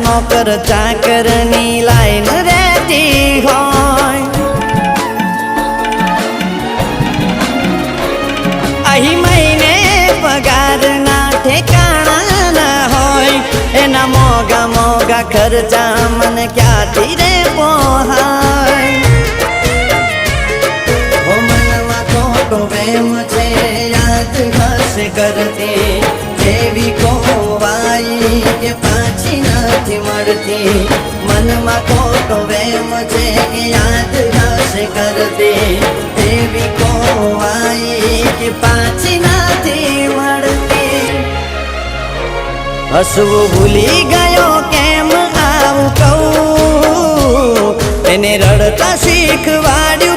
નોકર ચાકરની લાઈન રહેતી હોય અહીં મહિને પગારના ઠેકાણા ના હોય એના મોગા મોગા ખર્ચા મને ક્યાંથી રે પોહાય ઓ મનમાં ખોટો વેમ છે યાદ હશે કરતી જેવી ખોવાઈ કે પાછી નથી મળતી મનમાં ખોટો વેમ છે યાદ હશે કરતી જેવી ખોવાઈ કે પાછી નથી મળતી હસવું ભૂલી ગયો કેમ આવું કહું એને રડતા શીખવાડ્યું